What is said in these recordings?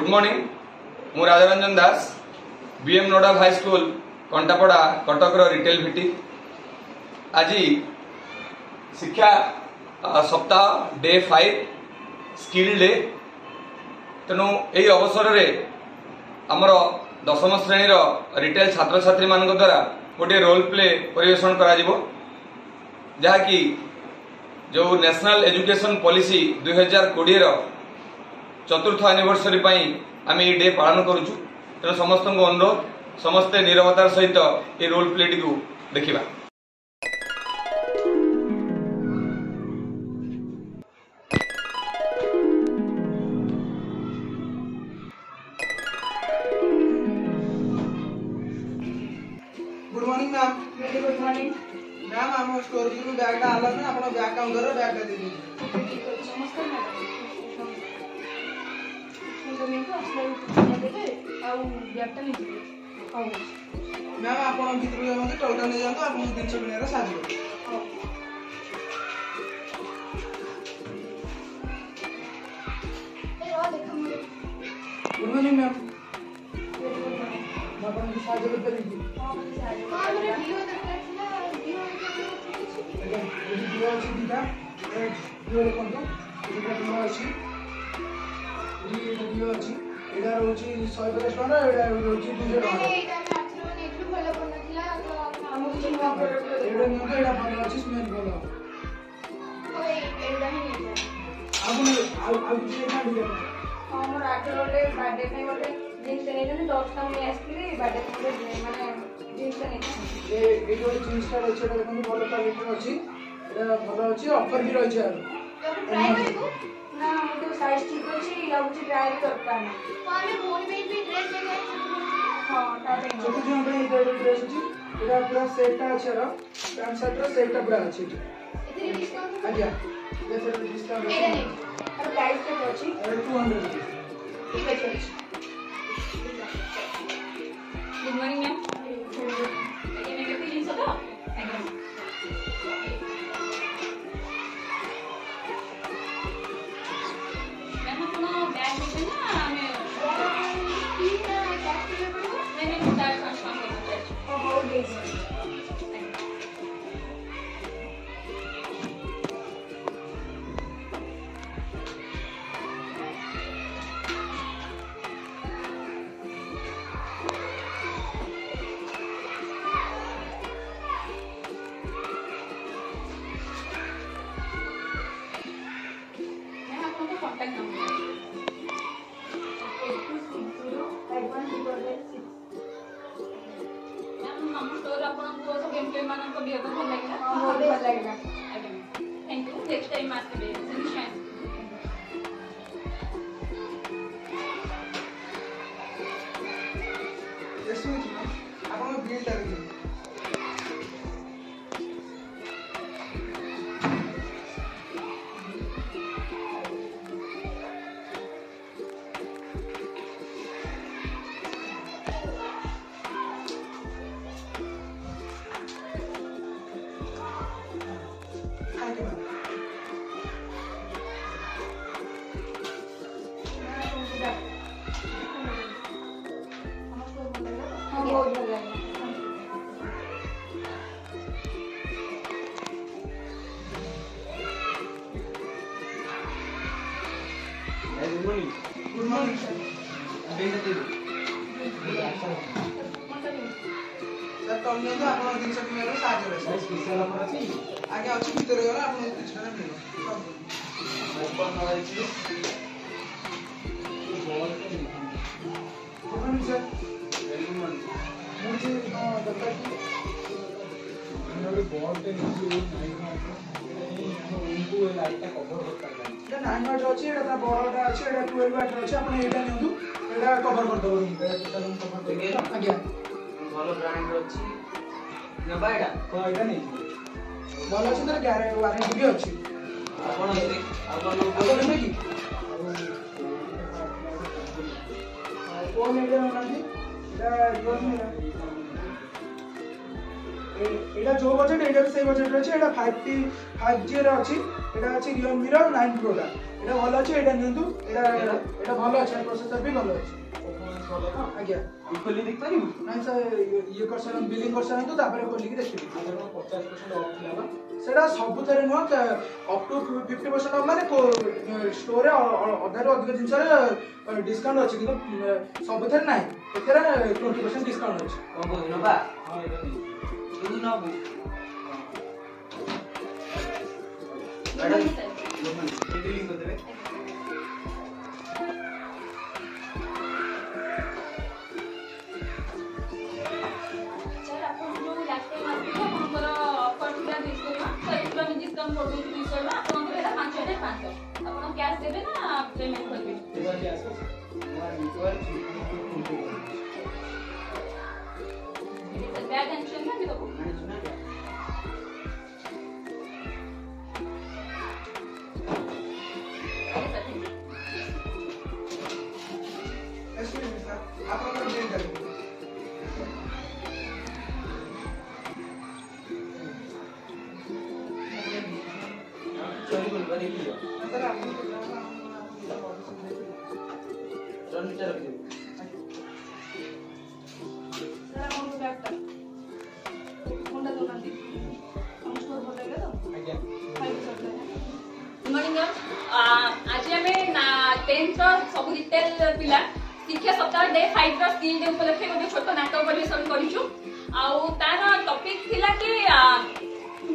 Good morning मु Rajranjan Das BM nodal high school Kantapada Cuttack रिटेल भिटी आज शिक्षा सप्ताह डे 5 स्किल डे तेणु यही अवसर में आमर दशम श्रेणी रिटेल छात्र छात्री मान द्वारा गोटे रोल प्ले परिवेषण जहाँकि जो नेशनल एजुकेशन पॉलिसी 2020 चतुर्थ एनिवर्सरी आम ये डे पालन करुचु तेणु समस्त अनुरोध समस्ते निरवतार सहित ये रोल प्ले टी देखा। Good morning ma'am. Very good morning ma'am आम स्टोर की बैग आला ना आपण बैग काउंटर बैग दे दी नमस्कार मैम आपण भीतर जाते टोलटा नहीं जातो आपण दिन किनारे साहाଯ୍य गुड मॉर्निंग मैम आपण साहाଯ୍य करते नहीं दियो अछि दिटा दियो लेखंतो दिटा दियो अछि दियो अछि एडा रोची 150 टका एडा रोची 200 टका एटा नेचुरल नेटु भलो बनथिला तो हम चिन्ह प्रोडक्ट एडा नियो एडा भलो अछि स्मेल भलो ओए एडा ही नहीं आपण आउ किछ ना दिया हमर आठे रोटे बर्थडे पे गोटे जींस ने जने 10 टा मैं आस्ती बर्थडे पे माने जींस ने ए जो जींस टा अछि एटा देखन भलो क्वालिटी अछि एटा भलो अछि ऑफर भी रहै छै ट्राई करिबो ना मुझे साइज ठीक अछि या मुझे ट्राई करता ना हमें बोन में भी ड्रेस लेके हां ताते छोटू जी पे ये ड्रेस अछि एटा पूरा सेट टा अछि रो पैंट शर्ट रो सेट टा पूरा अछि इतनी डिस्काउंट आज्ञा जैसे डिस्काउंट एडा नहीं और प्राइस के अछि 200 ठीक है गुड मॉर्निंग मैम ये मैं कितनी जींस होता मैम अपना बैग लेके ना हमें मैंने बताया कंफर्म करना चाहिए और बहुत डेज contact number 82605126 मैम हम स्टोर अपन को सब एम्प्लॉय मानन को बिहेव भल लागला हां बहुत भल लागला थैंक यू नेक्स्ट टाइम आस्ते सजेशन यस आपण बिल टा दे बहुत भल लागला गुड मॉर्निंग सर सर तो हमने तो आपण दिन सब मेरे साथ है स्पेशल ऑफर अछि आगे अछि भीतर गला आपण कुछ ना मिलो सब ओपन हो अछि good morning sir very good morning मुझे बता कि मेरे बॉल पे नीचे उनको लाइट का कवर करता है ये 9 वाट अछि एटा बड़टा अछि एटा 12 वाट अछि आपण एटा नियंतु एटा कवर कर दबो टोटल कवर देगे आज्ञा भलो ब्रांड अछि नेबा एटा को एटा नै भलो अछि तर ग्यारंटी वारंटी भी अछि आपण ने की कोन एटा ना जी एटा रोज में एटा जो बजेट एटा भी सेम बजेट अछि एटा 5G रे अछि एटा अछि Realme रो 9 Pro टा एटा भलो अछि एटा नियंतु एटा भलो अछि प्रोसेसर भी भलो अछि परफॉर्मेंस भलो ना आज्ञा खोली देख पारी नहीं सर ये कर सर बिलिंग कर सर तो तापर खोली के देखि 50% ऑफ थिला सेटा सब थरे न अप टू 50% ऑफ माने स्टोर रे अधारो अधिक जिंस रे डिस्काउंट अछि किंतु सब थरे नाही एतरे 20% डिस्काउंट अछि कोन कोन बा हां एटा ना बु मैडम लिंक कर देबे डिस्काउंट कर दूँ 200 ना तो हमको एटा 500 अपन कैश देबे ना पेमेंट करबे एबार कैश बैग टेंशन ना भी तो आपन डेट कर चोरी बोल बड़ी की सर आप रन मीटर रख दो सर हमको बैग कर होंडा दुकान दी हम स्टोर बोलेगा तो आज्ञा 5 मॉर्निंग आज हमें 10th सब रिटेल पिला शिक्षा सप्ताह डे 5 रो स्किल डे उपलक्षे गोटे छोट नाटक परिवेशन करिछु आउ तार टॉपिक थिला कि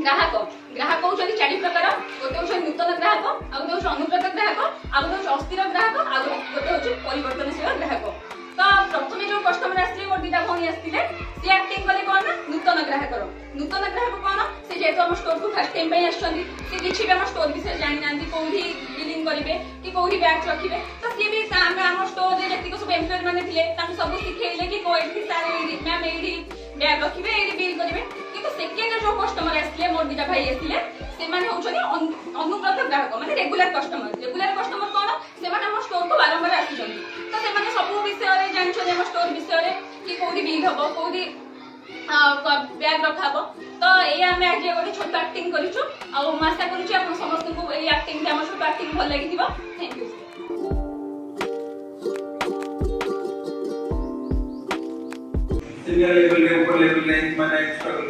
ग्राहक ग्राहक होउछन चारि प्रकार गोटे होउछन नूतन ग्राहक आ गोटे होउछन अनुव्रत ग्राहक आ गोटे होउछन अस्थिर ग्राहक आ गोटे होउछन परिवर्तनशील ग्राहक तो प्रथमे जो कस्टमर आस्थिले मोर दिटा भौणी आस्थिले से एक्टिंग कले कोन ना नूतन ग्राहक कोन से जेतो हम स्टोर को फर्स्ट टाइम पे आछन से किछि भी हम स्टोर विषय जानि नांदी कोठी बिलिंग करिवे कि कोठी बैग रखिवे तो से भी हम स्टोर रे जति को सब एम्प्लॉय माने थिले तांको सब सिखेइले कि कोठी सारे मैम एडी बैग रखिवे एडी बिल करिवे किंतु सेकेंड जो कस्टमर आस्थिले मोर दिटा भाई आस्थिले से माने होउछन अनुव्रत ग्राहक माने रेगुलर कस्टमर कोन से माने हम स्टोर को बारंबार आछन तो से माने सब विषय रे जानि हम स्टोर विषय रे कि कोठी बिल हबो कोठी बैग रखाबो तो ए हमें आज गोटे छोट एक्टिंग करिछु आ आशा करूछु आपण समस्त को ए एक्टिंग हम छोट एक्टिंग भल लागि दिबो थैंक यू सीनियर लेवल के ऊपर लेवल लाइन माने struggle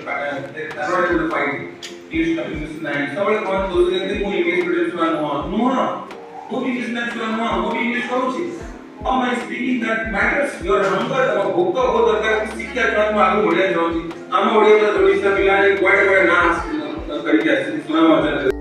to fight English communication line सबले कोन दोसरे के मु इंग्लिश मीडियम छुआ नो भी बिजनेस छुआ नो भी इंग्लिश कहूची How am I speaking that matters? Your hunger, भूख का बहुत दरकार शिक्षा क्षेत्र में आगे बढ़े जाओ जी। हम ओडिया में थोड़ी सा मिला है, बड़े बड़े नाम करी जाते हैं, सुना हुआ है।